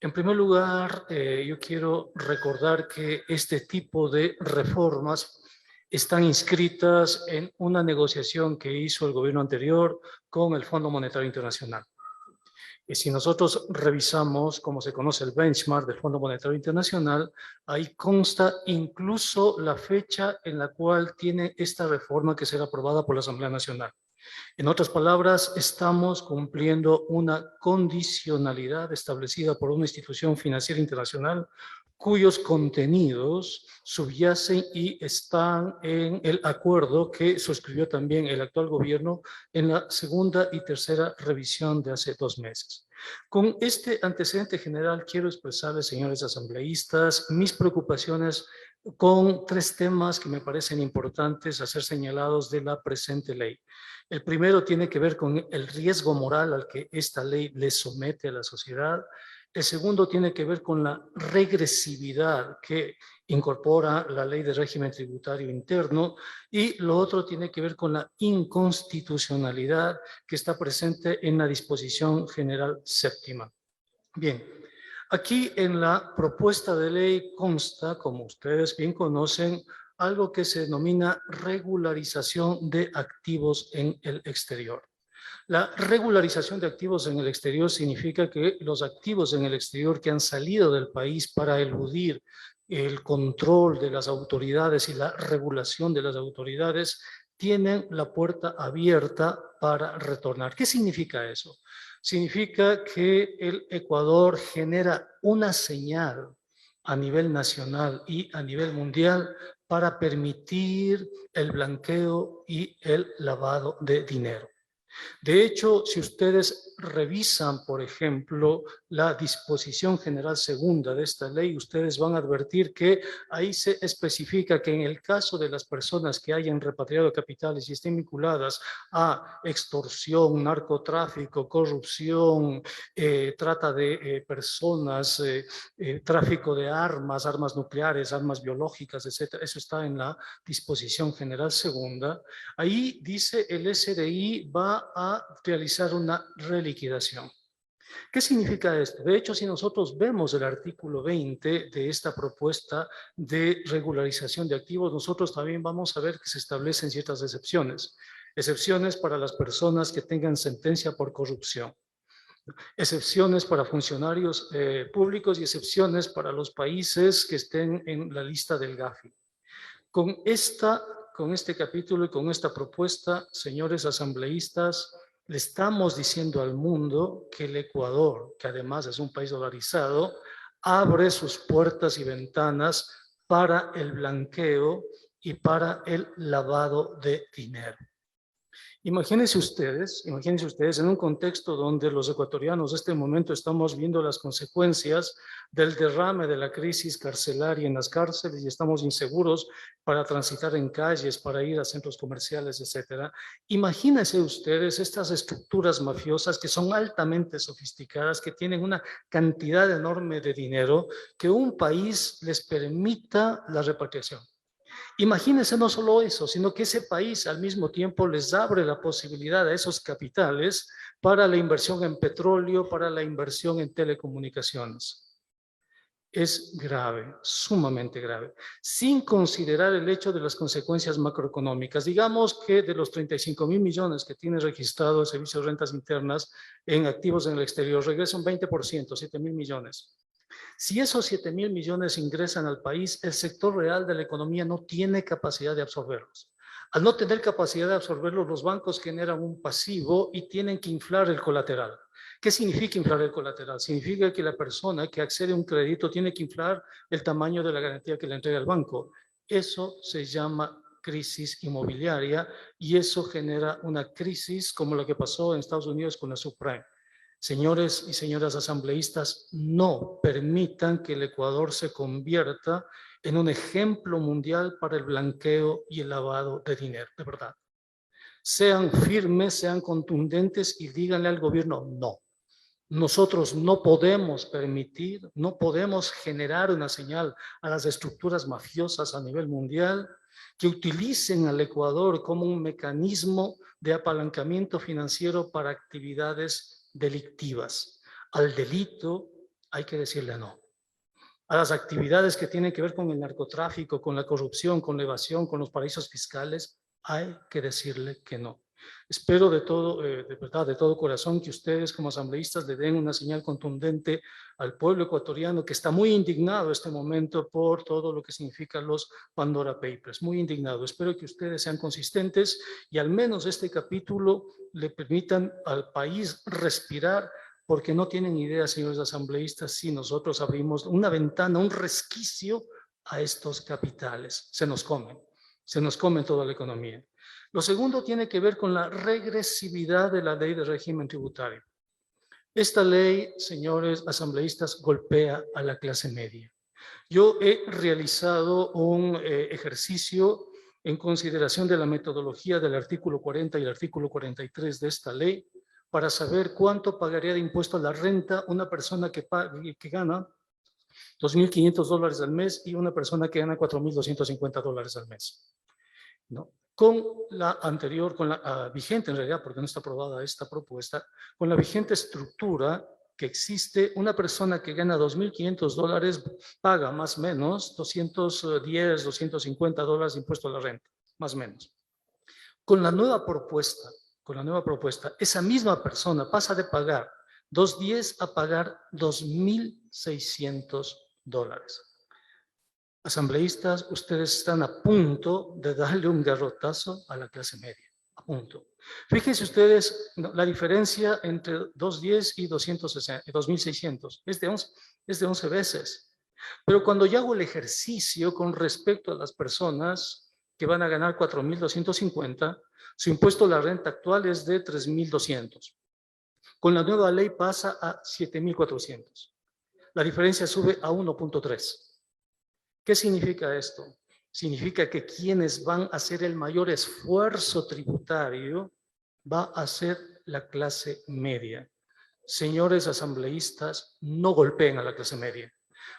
En primer lugar, yo quiero recordar que este tipo de reformas están inscritas en una negociación que hizo el gobierno anterior con el Fondo Monetario Internacional. Y si nosotros revisamos cómo se conoce el benchmark del Fondo Monetario Internacional, ahí consta incluso la fecha en la cual tiene esta reforma que será aprobada por la Asamblea Nacional. En otras palabras, estamos cumpliendo una condicionalidad establecida por una institución financiera internacional cuyos contenidos subyacen y están en el acuerdo que suscribió también el actual gobierno en la segunda y tercera revisión de hace 2 meses. Con este antecedente general quiero expresarles, señores asambleístas, mis preocupaciones con 3 temas que me parecen importantes a ser señalados de la presente ley. El primero tiene que ver con el riesgo moral al que esta ley le somete a la sociedad. El segundo tiene que ver con la regresividad que incorpora la ley de régimen tributario interno, y lo otro tiene que ver con la inconstitucionalidad que está presente en la disposición general séptima. Bien, aquí en la propuesta de ley consta, como ustedes bien conocen, algo que se denomina regularización de activos en el exterior. La regularización de activos en el exterior significa que los activos en el exterior que han salido del país para eludir el control de las autoridades y la regulación de las autoridades tienen la puerta abierta para retornar. ¿Qué significa eso? Significa que el Ecuador genera una señal a nivel nacional y a nivel mundial para permitir el blanqueo y el lavado de dinero. De hecho, si ustedes revisan, por ejemplo, la disposición general segunda de esta ley, ustedes van a advertir que ahí se especifica que en el caso de las personas que hayan repatriado capitales y estén vinculadas a extorsión, narcotráfico, corrupción, trata de personas, tráfico de armas, armas nucleares, armas biológicas, etcétera, eso está en la disposición general segunda. Ahí dice el SDI va a realizar una reliquidación. ¿Qué significa esto? De hecho, si nosotros vemos el artículo 20 de esta propuesta de regularización de activos, nosotros también vamos a ver que se establecen ciertas excepciones. Excepciones para las personas que tengan sentencia por corrupción. Excepciones para funcionarios públicos y excepciones para los países que estén en la lista del GAFI. Con este capítulo y con esta propuesta, señores asambleístas, le estamos diciendo al mundo que el Ecuador, que además es un país dolarizado, abre sus puertas y ventanas para el blanqueo y para el lavado de dinero. Imagínense ustedes en un contexto donde los ecuatorianos en este momento estamos viendo las consecuencias del derrame de la crisis carcelaria en las cárceles y estamos inseguros para transitar en calles, para ir a centros comerciales, etcétera. Imagínense ustedes estas estructuras mafiosas que son altamente sofisticadas, que tienen una cantidad enorme de dinero, que un país les permita la repatriación. Imagínense no solo eso, sino que ese país al mismo tiempo les abre la posibilidad a esos capitales para la inversión en petróleo, para la inversión en telecomunicaciones. Es grave, sumamente grave, sin considerar el hecho de las consecuencias macroeconómicas. Digamos que de los 35.000 millones que tiene registrado el Servicio de Rentas Internas en activos en el exterior, regresa un 20%, 7.000 millones. Si esos 7.000 millones ingresan al país, el sector real de la economía no tiene capacidad de absorberlos. Al no tener capacidad de absorberlos, los bancos generan un pasivo y tienen que inflar el colateral. ¿Qué significa inflar el colateral? Significa que la persona que accede a un crédito tiene que inflar el tamaño de la garantía que le entrega el banco. Eso se llama crisis inmobiliaria y eso genera una crisis como la que pasó en Estados Unidos con la subprime. Señores y señoras asambleístas, no permitan que el Ecuador se convierta en un ejemplo mundial para el blanqueo y el lavado de dinero, de verdad. Sean firmes, sean contundentes y díganle al gobierno no. Nosotros no podemos permitir, no podemos generar una señal a las estructuras mafiosas a nivel mundial que utilicen al Ecuador como un mecanismo de apalancamiento financiero para actividades delictivas. Al delito hay que decirle no. A las actividades que tienen que ver con el narcotráfico, con la corrupción, con la evasión, con los paraísos fiscales, hay que decirle que no. Espero de verdad, de todo corazón, que ustedes como asambleístas le den una señal contundente al pueblo ecuatoriano, que está muy indignado en este momento por todo lo que significan los Pandora Papers, muy indignado. Espero que ustedes sean consistentes y al menos este capítulo le permitan al país respirar, porque no tienen idea, señores asambleístas, si nosotros abrimos una ventana, un resquicio a estos capitales. Se nos comen toda la economía. Lo segundo tiene que ver con la regresividad de la ley de régimen tributario. Esta ley, señores asambleístas, golpea a la clase media. Yo he realizado un ejercicio en consideración de la metodología del artículo 40 y el artículo 43 de esta ley, para saber cuánto pagaría de impuesto a la renta una persona que gana $2.500 al mes y una persona que gana $4.250 al mes, ¿no? Con la anterior, con la vigente en realidad, porque no está aprobada esta propuesta, con la vigente estructura que existe, una persona que gana $2.500 paga más o menos $210, $250 de impuesto a la renta, más o menos. Con la nueva propuesta, esa misma persona pasa de pagar $210 a pagar $2.600. Asambleístas, ustedes están a punto de darle un garrotazo a la clase media, a punto. Fíjense ustedes, la diferencia entre 210 y 2.600 es de 11 veces. Pero cuando yo hago el ejercicio con respecto a las personas que van a ganar 4.250, su impuesto a la renta actual es de 3.200. Con la nueva ley pasa a 7.400. La diferencia sube a 1.3. ¿Qué significa esto? Significa que quienes van a hacer el mayor esfuerzo tributario va a ser la clase media. Señores asambleístas, no golpeen a la clase media.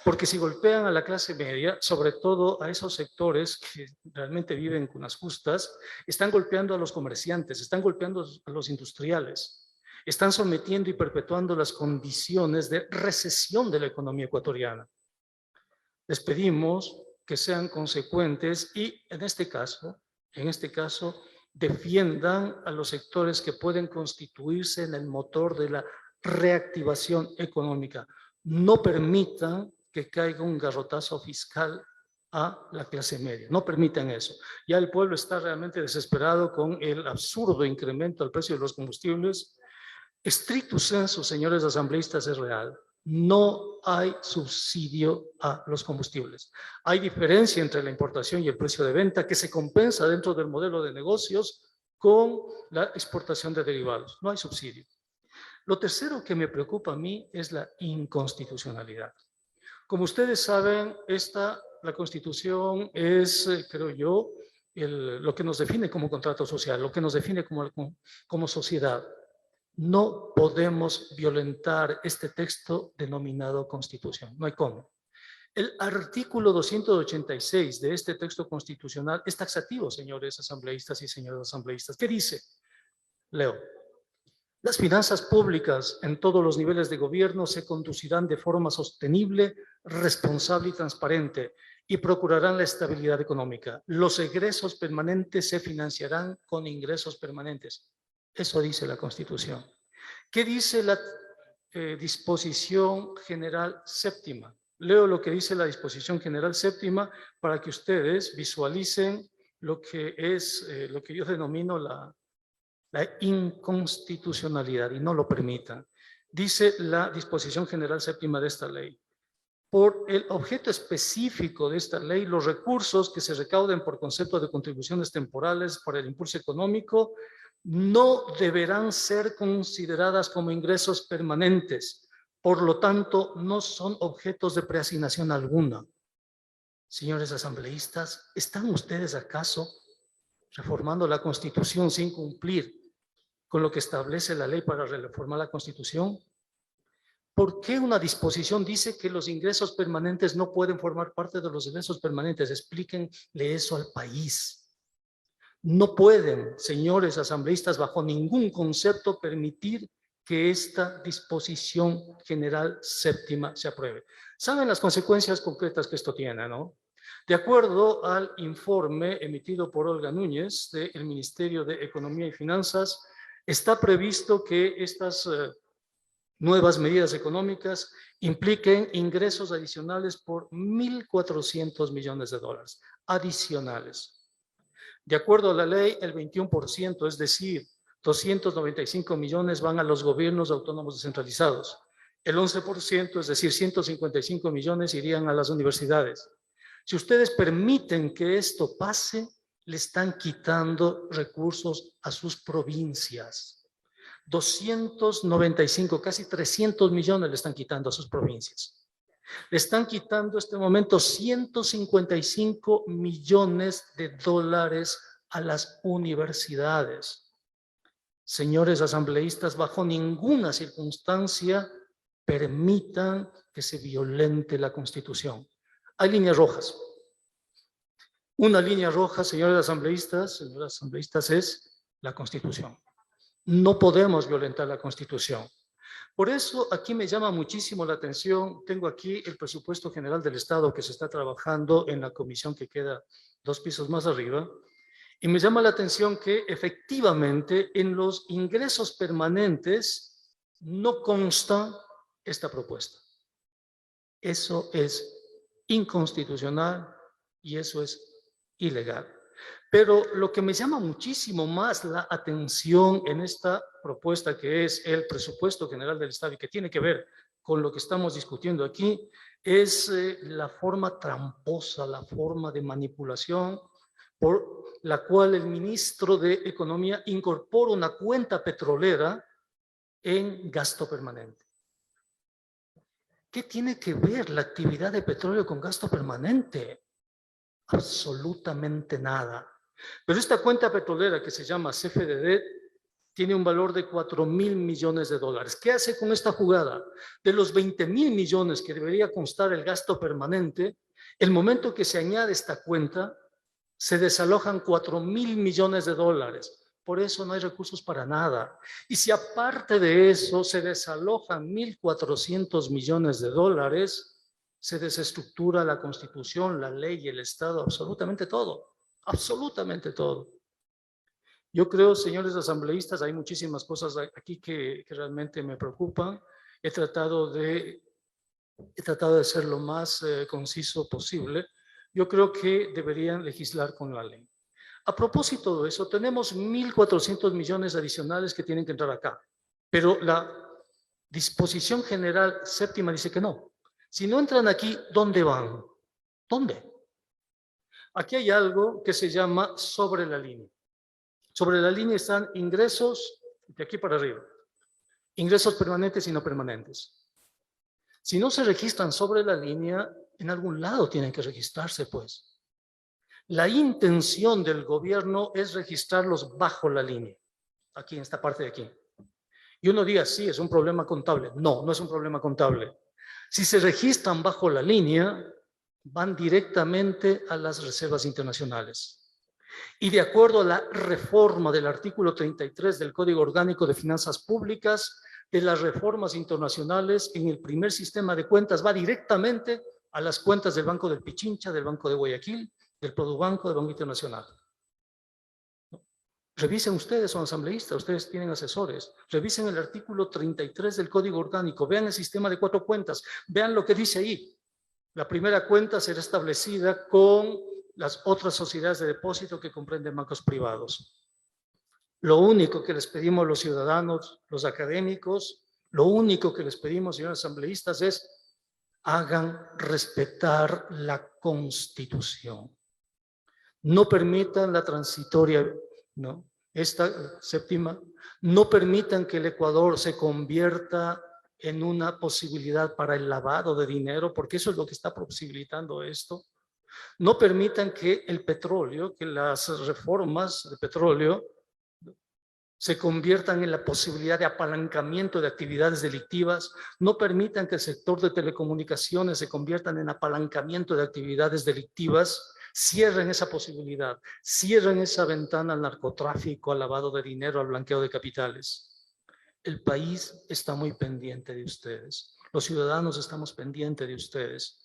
Porque si golpean a la clase media, sobre todo a esos sectores que realmente viven con las justas, están golpeando a los comerciantes, están golpeando a los industriales, están sometiendo y perpetuando las condiciones de recesión de la economía ecuatoriana. Les pedimos que sean consecuentes y en este caso, defiendan a los sectores que pueden constituirse en el motor de la reactivación económica. No permitan que caiga un garrotazo fiscal a la clase media. No permitan eso. Ya el pueblo está realmente desesperado con el absurdo incremento al precio de los combustibles. Stricto sensu, señores asambleístas, es real. No hay subsidio a los combustibles. Hay diferencia entre la importación y el precio de venta que se compensa dentro del modelo de negocios con la exportación de derivados. No hay subsidio. Lo tercero que me preocupa a mí es la inconstitucionalidad. Como ustedes saben, la Constitución es, creo yo, lo que nos define como contrato social, lo que nos define como sociedad. No podemos violentar este texto denominado Constitución, no hay cómo. El artículo 286 de este texto constitucional es taxativo, señores asambleístas y señoras asambleístas. ¿Qué dice? Leo. Las finanzas públicas en todos los niveles de gobierno se conducirán de forma sostenible, responsable y transparente y procurarán la estabilidad económica. Los egresos permanentes se financiarán con ingresos permanentes. Eso dice la Constitución. ¿Qué dice la disposición general séptima? Leo lo que dice la disposición general séptima para que ustedes visualicen lo que es lo que yo denomino la inconstitucionalidad y no lo permitan. Dice la disposición general séptima de esta ley: por el objeto específico de esta ley, los recursos que se recauden por concepto de contribuciones temporales para el impulso económico no deberán ser consideradas como ingresos permanentes. Por lo tanto, no son objetos de preasignación alguna. Señores asambleístas, ¿están ustedes acaso reformando la Constitución sin cumplir con lo que establece la ley para reformar la Constitución? ¿Por qué una disposición dice que los ingresos permanentes no pueden formar parte de los ingresos permanentes? Explíquenle eso al país. No pueden, señores asambleístas, bajo ningún concepto permitir que esta disposición general séptima se apruebe. ¿Saben las consecuencias concretas que esto tiene, no? De acuerdo al informe emitido por Olga Núñez del Ministerio de Economía y Finanzas, está previsto que estas nuevas medidas económicas impliquen ingresos adicionales por 1.400 millones de dólares, adicionales. De acuerdo a la ley, el 21%, es decir, 295 millones van a los gobiernos autónomos descentralizados. El 11%, es decir, 155 millones irían a las universidades. Si ustedes permiten que esto pase, le están quitando recursos a sus provincias. 295, casi 300 millones le están quitando a sus provincias. Le están quitando en este momento 155 millones de dólares a las universidades. Señores asambleístas, bajo ninguna circunstancia permitan que se violente la Constitución. Hay líneas rojas. Una línea roja, señores asambleístas, es la Constitución. No podemos violentar la Constitución. Por eso aquí me llama muchísimo la atención, tengo aquí el presupuesto general del Estado que se está trabajando en la comisión que queda 2 pisos más arriba, y me llama la atención que efectivamente en los ingresos permanentes no consta esta propuesta. Eso es inconstitucional y eso es ilegal. Pero lo que me llama muchísimo más la atención en esta propuesta, que es el presupuesto general del Estado y que tiene que ver con lo que estamos discutiendo aquí, es la forma tramposa, la forma de manipulación por la cual el ministro de Economía incorpora una cuenta petrolera en gasto permanente. ¿Qué tiene que ver la actividad de petróleo con gasto permanente? Absolutamente nada. Pero esta cuenta petrolera que se llama CFDD tiene un valor de 4.000 millones de dólares. ¿Qué hace con esta jugada? De los 20.000 millones que debería constar el gasto permanente, el momento que se añade esta cuenta, se desalojan 4.000 millones de dólares. Por eso no hay recursos para nada. Y si aparte de eso se desalojan 1.400 millones de dólares, se desestructura la Constitución, la ley y el Estado, absolutamente todo, absolutamente todo. Yo creo, señores asambleístas, hay muchísimas cosas aquí que realmente me preocupan. He tratado de ser lo más conciso posible. Yo creo que deberían legislar con la ley. A propósito de eso, tenemos 1.400 millones adicionales que tienen que entrar acá, pero la disposición general séptima dice que no. Si no entran aquí, ¿dónde van? ¿Dónde? Aquí hay algo que se llama sobre la línea. Sobre la línea están ingresos de aquí para arriba. Ingresos permanentes y no permanentes. Si no se registran sobre la línea, en algún lado tienen que registrarse, pues. La intención del gobierno es registrarlos bajo la línea, aquí en esta parte de aquí. Y uno diga, sí, es un problema contable. No, no es un problema contable. Si se registran bajo la línea, van directamente a las reservas internacionales. Y de acuerdo a la reforma del artículo 33 del Código Orgánico de Finanzas Públicas, de las reformas internacionales, en el primer sistema de cuentas va directamente a las cuentas del Banco del Pichincha, del Banco de Guayaquil, del Produbanco, del Banco Internacional. Revisen ustedes, son asambleístas, ustedes tienen asesores, revisen el artículo 33 del Código Orgánico, vean el sistema de 4 cuentas, vean lo que dice ahí. La primera cuenta será establecida con las otras sociedades de depósito que comprenden bancos privados. Lo único que les pedimos los ciudadanos, los académicos, lo único que les pedimos, señores asambleístas, es hagan respetar la Constitución. No permitan la transitoria, ¿no? Esta séptima, no permitan que el Ecuador se convierta en una posibilidad para el lavado de dinero, porque eso es lo que está posibilitando esto. No permitan que el petróleo, que las reformas de petróleo se conviertan en la posibilidad de apalancamiento de actividades delictivas. No permitan que el sector de telecomunicaciones se conviertan en apalancamiento de actividades delictivas. Cierren esa posibilidad, cierren esa ventana al narcotráfico, al lavado de dinero, al blanqueo de capitales. el país está muy pendiente de ustedes. Los ciudadanos estamos pendientes de ustedes.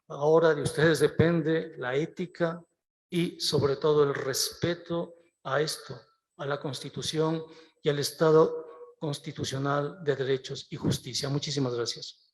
Ahora de ustedes depende la ética y sobre todo el respeto a esto, a la Constitución y al Estado constitucional de derechos y justicia. Muchísimas gracias.